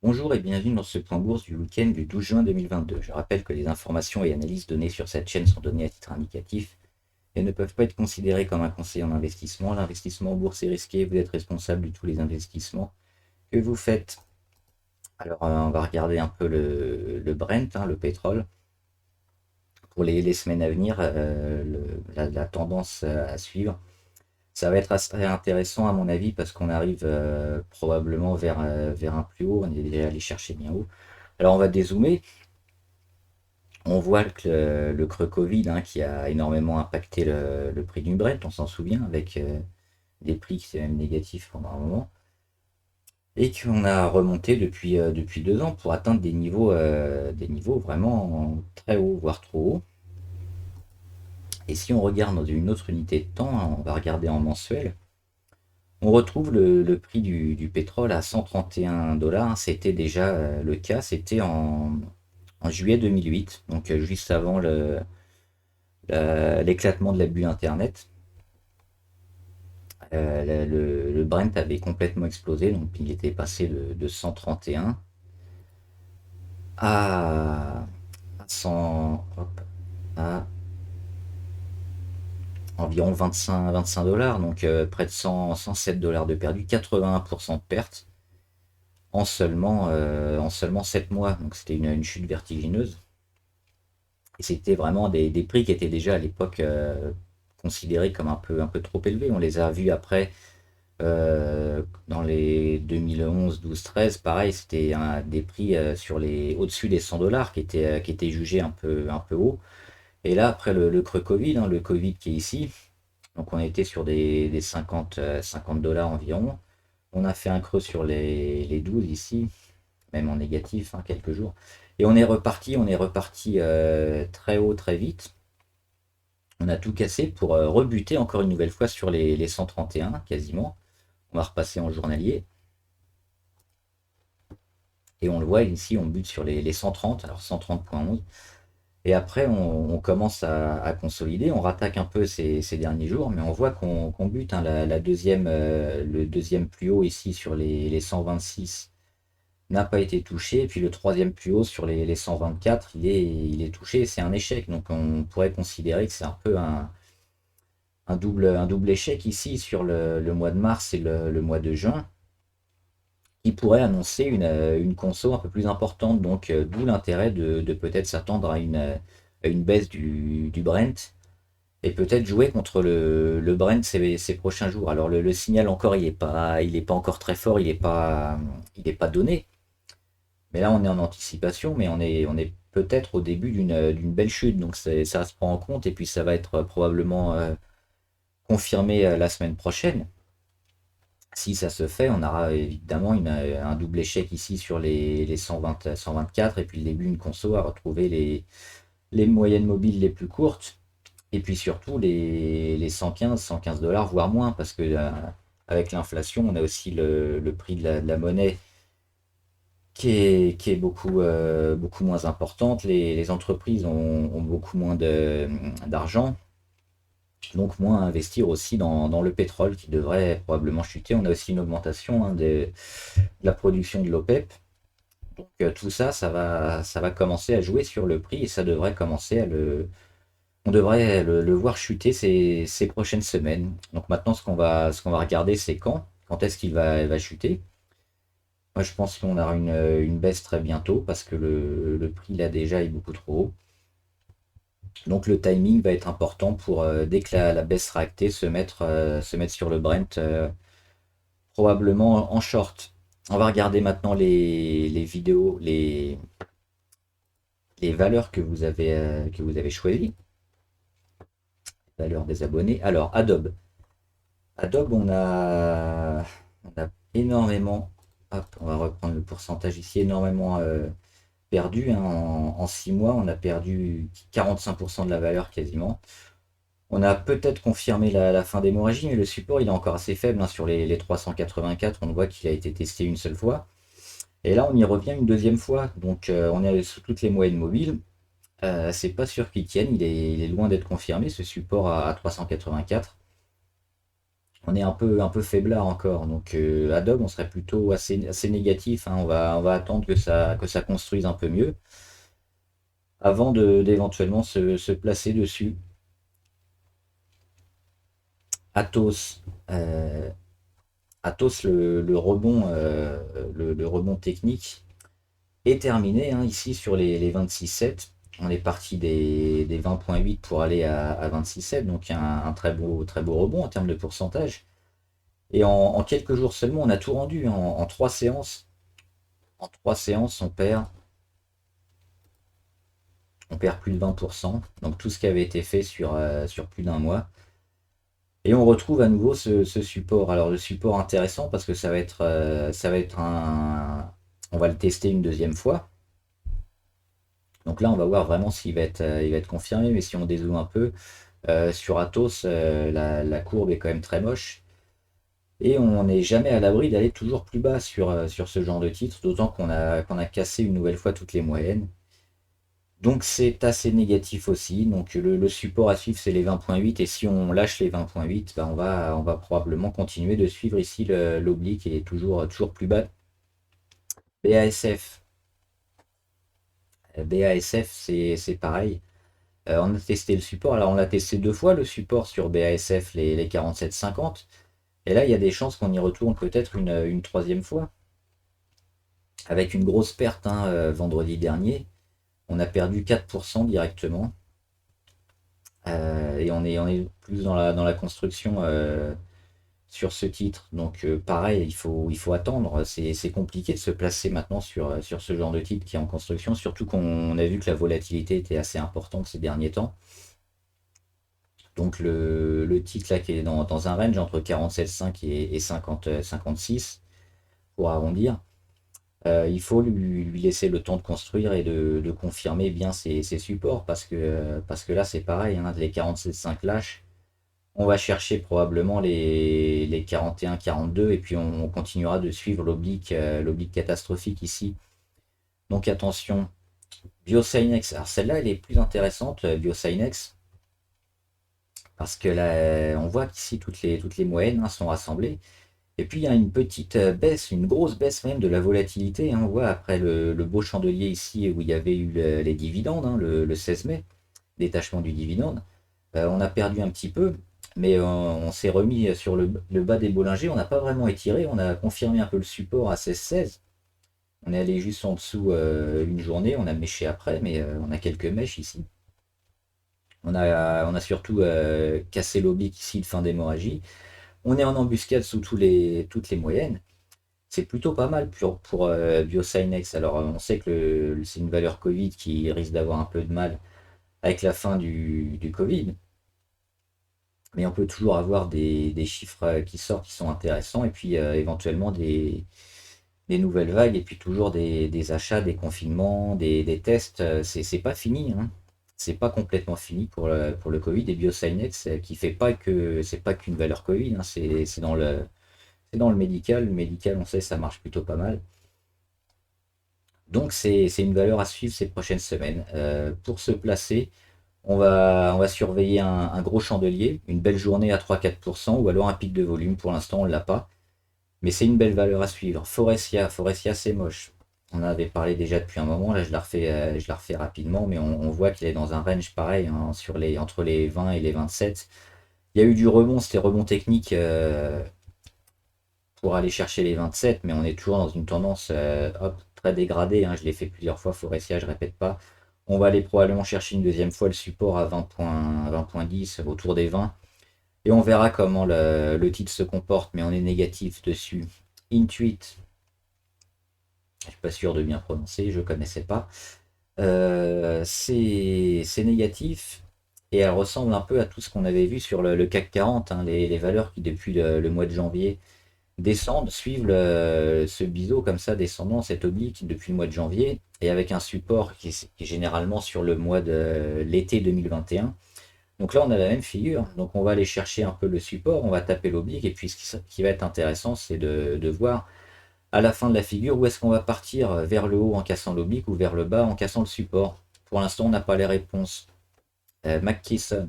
Bonjour et bienvenue dans ce point bourse du week-end du 12 juin 2022. Je rappelle que les informations et analyses données sur cette chaîne sont données à titre indicatif et ne peuvent pas être considérées comme un conseil en investissement. L'investissement en bourse est risqué, vous êtes responsable de tous les investissements que vous faites. Alors on va regarder un peu le Brent, le pétrole. Pour les semaines à venir, la tendance à suivre. Ça va être assez intéressant à mon avis parce qu'on arrive probablement vers un plus haut. On est déjà allé chercher bien haut. Alors on va dézoomer. On voit que le creux Covid qui a énormément impacté le prix du Brent, on s'en souvient, avec des prix qui étaient même négatifs pendant un moment, et qu'on a remonté depuis 2 ans pour atteindre des niveaux vraiment très hauts, voire trop hauts. Et si on regarde dans une autre unité de temps, on va regarder en mensuel, on retrouve le prix du pétrole à 131 dollars. C'était déjà le cas, c'était en juillet 2008, donc juste avant l'éclatement de la bulle Internet. Le Brent avait complètement explosé, donc il était passé de 131 à 100, hop, à environ 25 dollars, donc près de 107 dollars de perdu, 81% de perte en seulement 7 mois. Donc c'était une chute vertigineuse. Et c'était vraiment des prix qui étaient déjà à l'époque considérés comme un peu trop élevés. On les a vus après dans les 2011, 12, 13, pareil, c'était des prix au-dessus des 100 dollars qui étaient jugés un peu haut. Et là, après le creux Covid, le Covid qui est ici, donc on était sur des 50 dollars environ. On a fait un creux sur les 12 ici, même en négatif, quelques jours. Et on est reparti très haut, très vite. On a tout cassé pour rebuter encore une nouvelle fois sur les 131 quasiment. On va repasser en journalier. Et on le voit ici, on bute sur les 130, alors 130,11. Et après, on commence à consolider. On rattaque un peu ces derniers jours, mais on voit qu'on bute. Le deuxième plus haut ici sur les 126 n'a pas été touché. Et puis le troisième plus haut sur les 124, il est touché. C'est un échec. Donc on pourrait considérer que c'est un peu un double échec ici sur le mois de mars et le mois de juin, qui pourrait annoncer une conso un peu plus importante. Donc d'où l'intérêt de peut-être s'attendre à une baisse du Brent et peut-être jouer contre le Brent ces prochains jours. Alors le signal encore, il est pas encore très fort, il est pas donné. Mais là, on est en anticipation, mais on est peut-être au début d'une belle chute. Donc ça se prend en compte et puis ça va être probablement confirmé la semaine prochaine. Si ça se fait, on aura évidemment un double échec ici sur les 120, 124 et puis le début d'une conso à retrouver les moyennes mobiles les plus courtes et puis surtout les 115 dollars, voire moins, parce que avec l'inflation, on a aussi le prix de la monnaie qui est beaucoup moins importante. Les entreprises ont beaucoup moins d'argent, donc moins à investir aussi dans le pétrole qui devrait probablement chuter. On a aussi une augmentation de la production de l'OPEP. Donc tout ça, ça va commencer à jouer sur le prix et ça devrait commencer on devrait le voir chuter ces prochaines semaines. Donc maintenant, ce qu'on va regarder, c'est quand est-ce qu'il va chuter. Moi, je pense qu'on aura une baisse très bientôt parce que le prix là déjà est beaucoup trop haut. Donc le timing va être important pour, dès que la baisse sera actée, se mettre sur le Brent, probablement en short. On va regarder maintenant les vidéos, les valeurs que vous avez choisies, valeurs des abonnés. Alors Adobe. Adobe, on a énormément, hop, on va reprendre le pourcentage ici, énormément perdu. En 6 mois, on a perdu 45% de la valeur quasiment. On a peut-être confirmé la fin d'hémorragie, mais le support il est encore assez faible sur les 384. On voit qu'il a été testé une seule fois. Et là, on y revient une deuxième fois. Donc, on est sous toutes les moyennes mobiles. C'est pas sûr qu'il tienne. Il est loin d'être confirmé ce support à 384. on est un peu faiblard encore. Donc Adobe, on serait plutôt assez négatif, hein. On va attendre que ça construise un peu mieux avant d'éventuellement se placer dessus. Atos, euh, Atos le rebond, le rebond technique est terminé, hein, ici sur les 26,7. On est parti des 20,8 pour aller à 26,7, donc un très beau rebond en termes de pourcentage. Et en quelques jours seulement, on a tout rendu, hein, en 3 séances. En 3 séances, on perd plus de 20%. Donc tout ce qui avait été fait sur plus d'un mois. Et on retrouve à nouveau ce support. Alors le support intéressant parce que ça va être on va le tester une deuxième fois. Donc là, on va voir vraiment s'il il va être confirmé. Mais si on dézoome un peu, sur Atos, la courbe est quand même très moche. Et on n'est jamais à l'abri d'aller toujours plus bas sur ce genre de titre, d'autant qu'on a cassé une nouvelle fois toutes les moyennes. Donc c'est assez négatif aussi. Donc le support à suivre, c'est les 20,8. Et si on lâche les 20,8, bah on va probablement continuer de suivre ici l'oblique et toujours plus bas. BASF. BASF, c'est pareil. On a testé le support. Alors on l'a testé deux fois le support sur BASF, les 47,50. Et là, il y a des chances qu'on y retourne peut-être une troisième fois. Avec une grosse perte, hein, vendredi dernier. On a perdu 4% directement. Et on est plus dans la construction sur ce titre. Donc pareil, il faut attendre. C'est compliqué de se placer maintenant sur ce genre de titre qui est en construction, surtout qu'on a vu que la volatilité était assez importante ces derniers temps. Donc le titre là qui est dans un range entre 47,5 et 56 pour arrondir. Il faut lui laisser le temps de construire et de confirmer bien ses supports parce que là c'est pareil, hein, les 47,5 lâches. On va chercher probablement les 41, 42 et puis on continuera de suivre l'oblique catastrophique ici. Donc attention, Biosinex, alors celle-là elle est plus intéressante, Biosinex, parce que là on voit qu'ici toutes les moyennes, hein, sont rassemblées. Et puis il y a une petite baisse, une grosse baisse même de la volatilité, hein. On voit après le beau chandelier ici où il y avait eu les dividendes, hein, le 16 mai, détachement du dividende. On a perdu un petit peu, mais on s'est remis sur le bas des Bollinger. On n'a pas vraiment étiré, on a confirmé un peu le support à 16,16. On est allé juste en dessous une journée, on a méché après, mais on a quelques mèches ici. On a surtout cassé l'oblique ici de fin d'hémorragie. On est en embuscade sous toutes les moyennes. C'est plutôt pas mal pour Biosinex. Alors on sait que c'est une valeur Covid qui risque d'avoir un peu de mal avec la fin du Covid. Mais on peut toujours avoir des chiffres qui sortent qui sont intéressants et puis éventuellement des nouvelles vagues et puis toujours des achats, des confinements, des tests. C'est pas fini, hein. C'est pas complètement fini pour le Covid et Biosinex qui fait pas que c'est pas qu'une valeur Covid, hein. C'est dans le médical. Le médical, on sait, ça marche plutôt pas mal. Donc c'est une valeur à suivre ces prochaines semaines. Pour se placer, on va surveiller un gros chandelier, une belle journée à 3-4%, ou alors un pic de volume. Pour l'instant, on ne l'a pas. Mais c'est une belle valeur à suivre. Forestia c'est moche. On en avait parlé déjà depuis un moment. Là, je la refais rapidement, mais on voit qu'il est dans un range pareil, hein, entre les 20 et les 27. Il y a eu du rebond, c'était rebond technique pour aller chercher les 27, mais on est toujours dans une tendance très dégradée, hein. Je l'ai fait plusieurs fois, Forestia, je répète pas. On va aller probablement chercher une deuxième fois le support à 20,10 autour des 20. Et on verra comment le titre se comporte, mais on est négatif dessus. Intuit, je suis pas sûr de bien prononcer, je connaissais pas. C'est négatif et elle ressemble un peu à tout ce qu'on avait vu sur le CAC 40, hein, les valeurs qui depuis le mois de janvier descendent, suivent ce biseau comme ça descendant, cet oblique depuis le mois de janvier, et avec un support qui est généralement sur le mois de l'été 2021. Donc là, on a la même figure. Donc on va aller chercher un peu le support, on va taper l'oblique, et puis ce qui va être intéressant, c'est de voir à la fin de la figure où est-ce qu'on va partir vers le haut en cassant l'oblique ou vers le bas en cassant le support. Pour l'instant, on n'a pas les réponses. McKesson.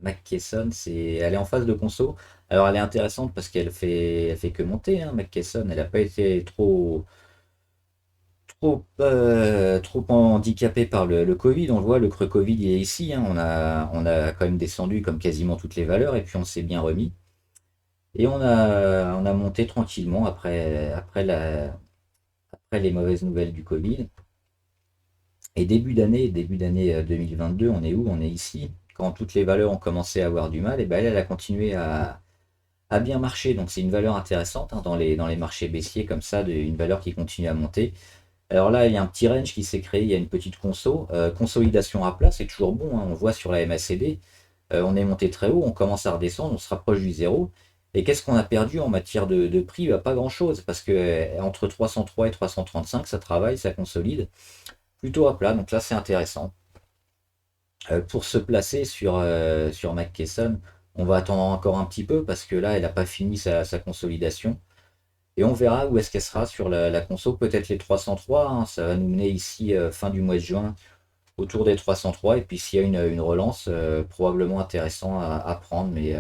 McKesson, elle est en phase de conso. Alors elle est intéressante parce elle fait que monter, hein, McKesson. Elle n'a pas été trop handicapée par le Covid. On le voit, le creux Covid il est ici, hein. On a quand même descendu comme quasiment toutes les valeurs et puis on s'est bien remis. Et on a monté tranquillement après les mauvaises nouvelles du Covid. Et début d'année 2022, on est où? On est ici. Quand toutes les valeurs ont commencé à avoir du mal, et ben elle a continué à bien marcher. Donc c'est une valeur intéressante, hein, dans les marchés baissiers comme ça, une valeur qui continue à monter. Alors là, il y a un petit range qui s'est créé, il y a une petite consolidation à plat, c'est toujours bon, hein. On voit sur la MACD, on est monté très haut, on commence à redescendre, on se rapproche du zéro. Et qu'est-ce qu'on a perdu en matière de prix? Bah, pas grand-chose, parce que entre 303 et 335, ça travaille, ça consolide plutôt à plat. Donc là, c'est intéressant. Pour se placer sur McKesson, on va attendre encore un petit peu, parce que là, elle n'a pas fini sa consolidation. Et on verra où est-ce qu'elle sera sur la conso, peut-être les 303, hein. Ça va nous mener ici fin du mois de juin autour des 303. Et puis s'il y a une relance, probablement intéressant à prendre, mais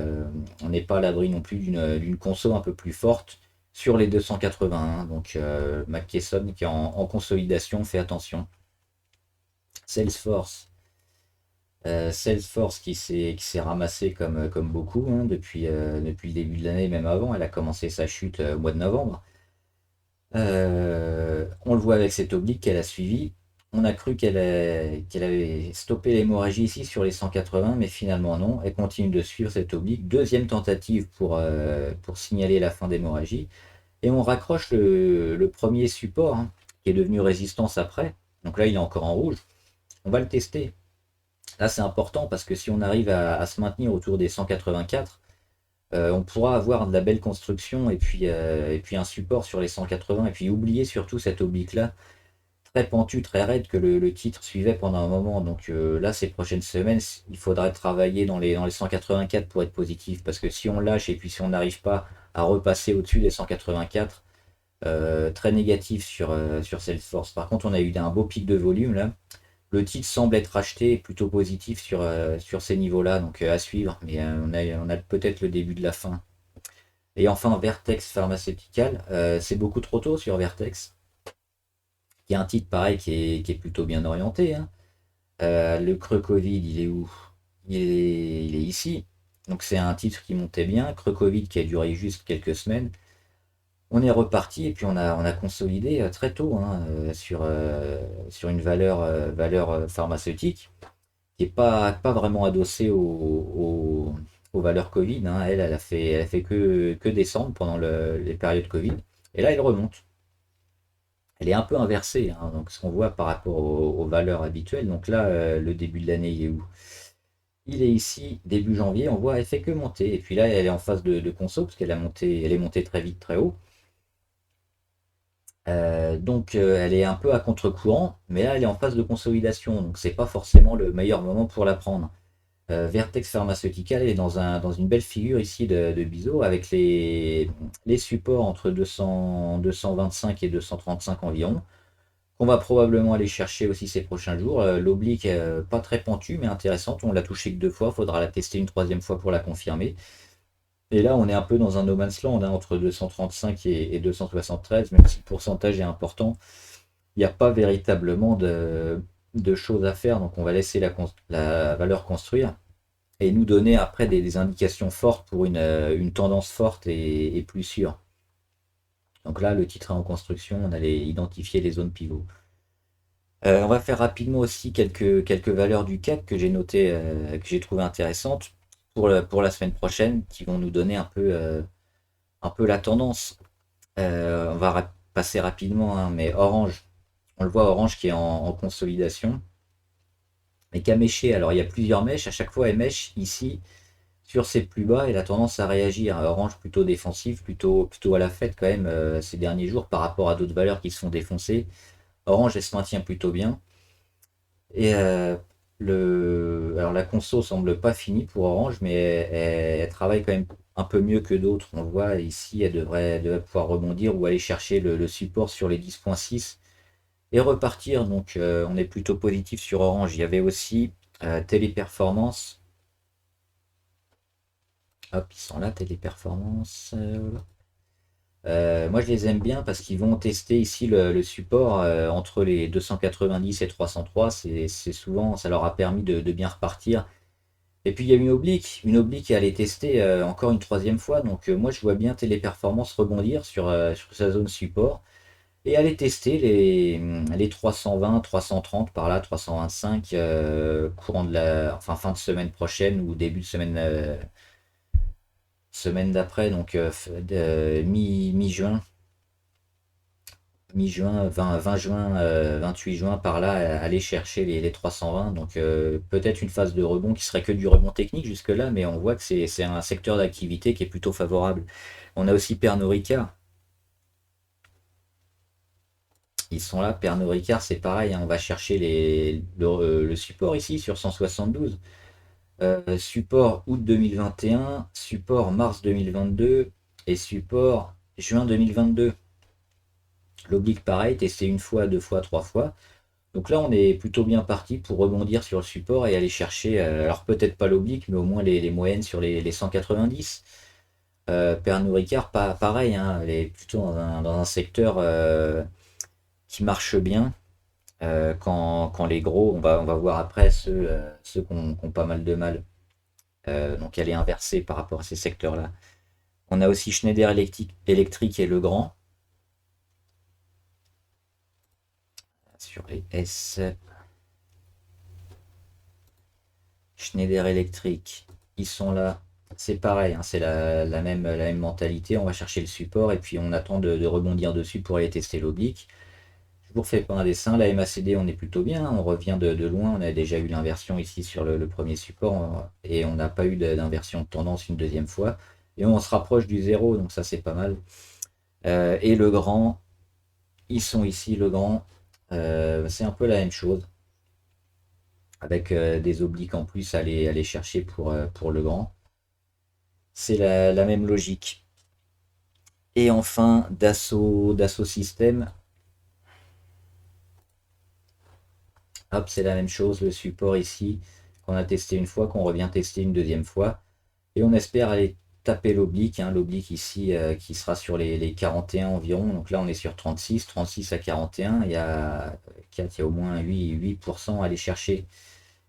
on n'est pas à l'abri non plus d'une conso un peu plus forte sur les 281. Donc McKesson qui est en consolidation, fait attention. Salesforce. Salesforce qui s'est ramassé comme beaucoup, hein, depuis le début de l'année, même avant. Elle a commencé sa chute au mois de novembre. On le voit avec cette oblique qu'elle a suivi. On a cru qu'elle avait stoppé l'hémorragie ici sur les 180, mais finalement non. Elle continue de suivre cette oblique. Deuxième tentative pour signaler la fin d'hémorragie. Et on raccroche le premier support, hein, qui est devenu résistance après. Donc là, il est encore en rouge. On va le tester. Là, c'est important parce que si on arrive à se maintenir autour des 184, on pourra avoir de la belle construction et puis un support sur les 180 et puis oublier surtout cette oblique là très pentue, très raide que le titre suivait pendant un moment. Donc là, ces prochaines semaines, il faudra travailler dans les 184 pour être positif parce que si on lâche et puis si on n'arrive pas à repasser au-dessus des 184, très négatif sur Salesforce. Par contre, on a eu un beau pic de volume là. Le titre semble être acheté plutôt positif sur ces niveaux-là, donc à suivre, mais on a peut-être le début de la fin. Et enfin, Vertex Pharmaceutical, c'est beaucoup trop tôt sur Vertex. Il y a un titre pareil qui est plutôt bien orienté, hein. Le creux Covid, il est où? Il est ici. Donc c'est un titre qui montait bien. Creux Covid qui a duré juste quelques semaines. On est reparti et puis on a consolidé très tôt, hein, sur une valeur pharmaceutique qui n'est pas vraiment adossée aux valeurs Covid, hein. Elle a fait que descendre pendant les périodes Covid. Et là, elle remonte. Elle est un peu inversée, hein, donc ce qu'on voit par rapport aux valeurs habituelles. Donc là, le début de l'année, il est où? Il est ici, début janvier, on voit, elle fait que monter. Et puis là, elle est en phase de conso, parce elle est montée très vite, très haut. Donc elle est un peu à contre-courant, mais là, elle est en phase de consolidation, donc c'est pas forcément le meilleur moment pour la prendre. Vertex Pharmaceutical est dans une belle figure ici de biseau avec les supports entre 225 et 235 environ, qu'on va probablement aller chercher aussi ces prochains jours. L'oblique, pas très pentue, mais intéressante. On l'a touché que deux fois, faudra la tester une troisième fois pour la confirmer. Et là, on est un peu dans un no man's land, hein, entre 235 et 273, même si le pourcentage est important. Il n'y a pas véritablement de choses à faire, donc on va laisser la valeur construire et nous donner après des indications fortes pour une tendance forte et plus sûre. Donc là, le titre est en construction, on allait identifier les zones pivots. On va faire rapidement aussi quelques valeurs du CAC que j'ai notées, que j'ai trouvées intéressantes pour la semaine prochaine, qui vont nous donner un peu la tendance. On va passer rapidement, hein, mais Orange, on le voit, Orange qui est en consolidation, mais qui a méché. Alors il y a plusieurs mèches, à chaque fois elle mèche ici sur ses plus bas et la tendance à réagir. Orange plutôt défensif, plutôt à la fête quand même ces derniers jours par rapport à d'autres valeurs qui se font défoncer. Orange elle se maintient plutôt bien. Et alors la conso semble pas finie pour Orange, mais elle travaille quand même un peu mieux que d'autres. On le voit ici, devrait pouvoir rebondir ou aller chercher le support sur les 10,6 et repartir. Donc on est plutôt positif sur Orange. Il y avait aussi Téléperformance Hop, ils sont là, Téléperformance. Moi, je les aime bien parce qu'ils vont tester ici le support entre les 290 et 303. C'est souvent, ça leur a permis de bien repartir. Et puis il y a une oblique à aller tester encore une troisième fois. Donc moi, je vois bien Téléperformance rebondir sur sa zone support et aller tester les 320, 330 par là, 325 courant enfin fin de semaine prochaine ou début de semaine d'après, donc mi-juin, mi-juin, 20 juin, 28 juin par là, aller chercher les 320. Donc peut-être une phase de rebond qui serait que du rebond technique jusque-là, mais on voit que c'est un secteur d'activité qui est plutôt favorable. On a aussi Pernod Ricard. Ils sont là, Pernod Ricard, c'est pareil, hein, on va chercher le support ici sur 172. Support août 2021, support mars 2022 et support juin 2022. L'oblique pareil, testé une fois, deux fois, trois fois. Donc là, on est plutôt bien parti pour rebondir sur le support et aller chercher, alors peut-être pas l'oblique, mais au moins les moyennes sur les 190. Pernod Ricard, pareil, hein, elle est plutôt dans un secteur qui marche bien. Quand les gros, on va voir après ceux qui ont pas mal de mal. Donc elle est inversée par rapport à ces secteurs-là. On a aussi Schneider Electric et Legrand. Sur les S. Schneider Electric, ils sont là. C'est pareil, hein, c'est la même mentalité. On va chercher le support et puis on attend de rebondir dessus pour aller tester l'oblique. Je vous refais pas un dessin. La MACD, on est plutôt bien. On revient de loin. On a déjà eu l'inversion ici sur le premier support et on n'a pas eu d'inversion de tendance une deuxième fois. Et on se rapproche du zéro, donc ça c'est pas mal. Et le grand, ils sont ici, le grand. C'est un peu la même chose. Avec des obliques en plus à aller chercher pour le grand. C'est la même logique. Et enfin, Dassault Systèmes. Hop, c'est la même chose, le support ici, qu'on a testé une fois, qu'on revient tester une deuxième fois. Et on espère aller taper l'oblique, hein, l'oblique ici qui sera sur les 41 environ. Donc là, on est sur 36 à 41. Il y a au moins 8% à aller chercher.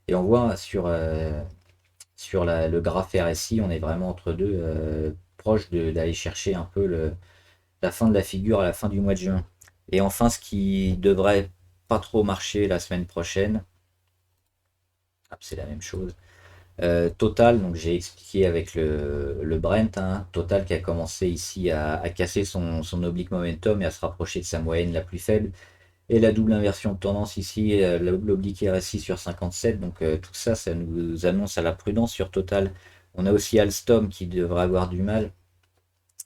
Et on voit sur le graphe RSI, on est vraiment entre deux, proche d'aller chercher un peu la fin de la figure à la fin du mois de juin. Et enfin, ce qui devrait pas trop marcher la semaine prochaine, c'est la même chose. Total, donc j'ai expliqué avec le Brent, hein, Total qui a commencé ici à casser son oblique momentum et à se rapprocher de sa moyenne la plus faible. Et la double inversion de tendance ici, l'oblique RSI sur 57. Donc tout ça, ça nous annonce à la prudence sur Total. On a aussi Alstom qui devrait avoir du mal.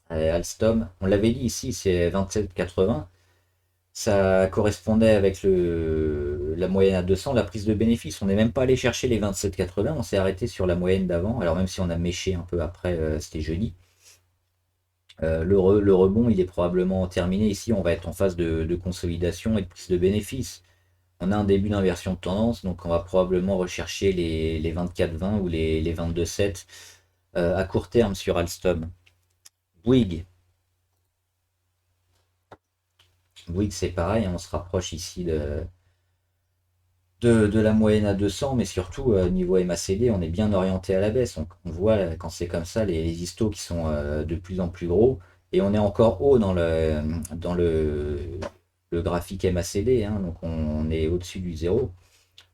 Alstom, on l'avait dit ici, c'est 27,80. Ça correspondait avec la moyenne à 200, la prise de bénéfice. On n'est même pas allé chercher les 27,80, on s'est arrêté sur la moyenne d'avant. Alors même si on a méché un peu après, c'était jeudi. Le rebond, il est probablement terminé. Ici, on va être en phase de consolidation et de prise de bénéfice. On a un début d'inversion de tendance, donc on va probablement rechercher les 24,20 ou les 22,7 à court terme sur Alstom. Bouygues. Bouygues, c'est pareil, hein, on se rapproche ici de la moyenne à 200, mais surtout niveau MACD, on est bien orienté à la baisse. On voit quand c'est comme ça les histos qui sont de plus en plus gros, et on est encore haut dans le graphique MACD, hein, donc on est au-dessus du zéro.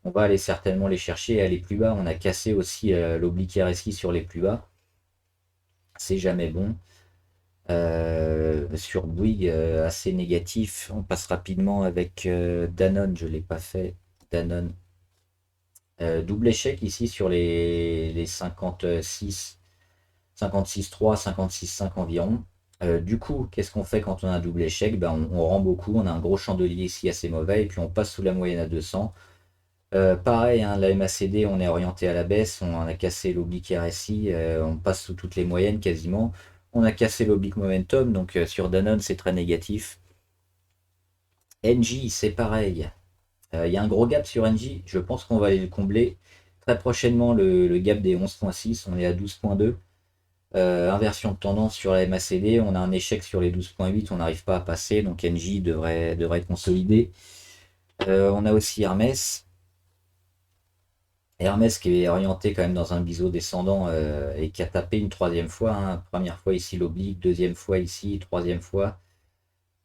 On va aller certainement les chercher et aller plus bas. On a cassé aussi l'oblique RSI sur les plus bas. C'est jamais bon. Sur Bouygues, assez négatif. On passe rapidement avec Danone, je ne l'ai pas fait. Danone. Double échec ici sur les 56,3, 56,5 environ. Du coup, qu'est-ce qu'on fait quand on a un double échec? Ben, on rend beaucoup, on a un gros chandelier ici assez mauvais, et puis on passe sous la moyenne à 200. Pareil, hein, la MACD, on est orienté à la baisse, on a cassé l'oblique RSI, on passe sous toutes les moyennes quasiment. On a cassé l'oblique momentum, donc sur Danone, c'est très négatif. Engie, c'est pareil. Il y a un gros gap sur Engie, je pense qu'on va aller le combler très prochainement, le gap des 11,6, on est à 12,2. Inversion de tendance sur la MACD, on a un échec sur les 12,8, on n'arrive pas à passer, donc NJ devrait être consolidé. On a aussi Hermès. Hermès qui est orienté quand même dans un biseau descendant et qui a tapé une troisième fois, hein. Première fois ici l'oblique, deuxième fois ici, troisième fois.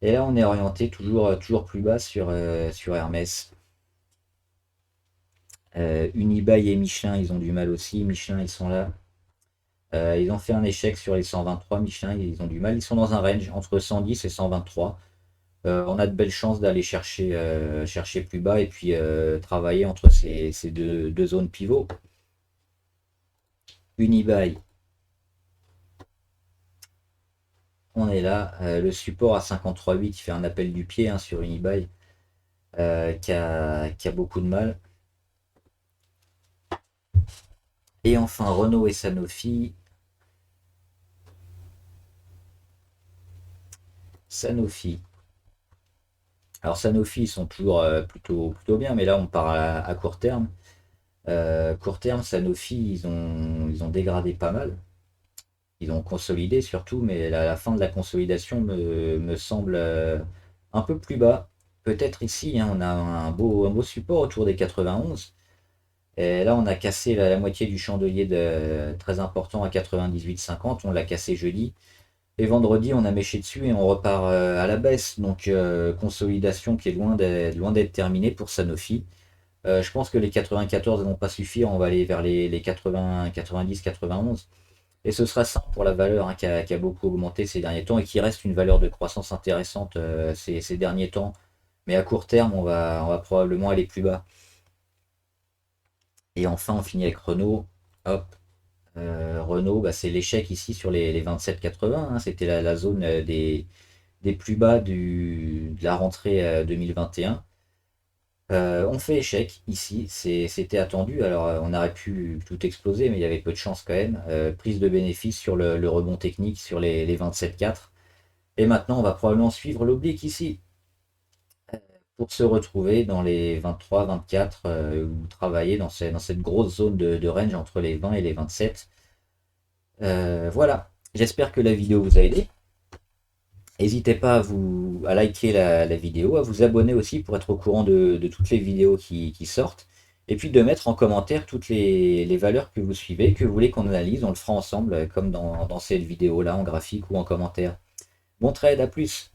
Et là on est orienté toujours plus bas sur Hermès. Unibail et Michelin, ils ont du mal aussi. Michelin, ils sont là. Ils ont fait un échec sur les 123. Michelin, ils ont du mal. Ils sont dans un range entre 110 et 123. On a de belles chances d'aller chercher plus bas et puis travailler entre ces deux zones pivots. Unibail, on est là. Le support à 53,8, il fait un appel du pied, hein, sur Unibail, qui a beaucoup de mal. Et enfin Renault et Sanofi. Sanofi. Alors Sanofi, ils sont toujours plutôt bien, mais là on part à court terme. Court terme, Sanofi, ils ont dégradé pas mal. Ils ont consolidé surtout, mais la fin de la consolidation me semble un peu plus bas. Peut-être ici, hein, on a un beau support autour des 91. Et là, on a cassé la moitié du chandelier très important à 98,50. On l'a cassé jeudi. Et vendredi, on a méché dessus et on repart à la baisse. Donc, consolidation qui est loin d'être terminée pour Sanofi. Je pense que les 94 ne vont pas suffire. On va aller vers les 80, 90, 91. Et ce sera ça pour la valeur, hein, qui a beaucoup augmenté ces derniers temps et qui reste une valeur de croissance intéressante ces derniers temps. Mais à court terme, on va probablement aller plus bas. Et enfin, on finit avec Renault. Hop. Renault, bah, c'est l'échec ici sur les 27,80, hein. C'était la zone des plus bas de la rentrée 2021. On fait échec ici, c'était attendu. Alors on aurait pu tout exploser, mais il y avait peu de chance quand même. Prise de bénéfice sur le rebond technique sur les 27,4. Et maintenant, on va probablement suivre l'oblique ici pour se retrouver dans les 23, 24 ou travailler dans cette grosse zone de range entre les 20 et les 27. Voilà, j'espère que la vidéo vous a aidé. N'hésitez pas à liker la vidéo, à vous abonner aussi pour être au courant de toutes les vidéos qui sortent. Et puis de mettre en commentaire toutes les valeurs que vous suivez, que vous voulez qu'on analyse. On le fera ensemble, comme dans cette vidéo-là, en graphique ou en commentaire. Bon trade, à plus!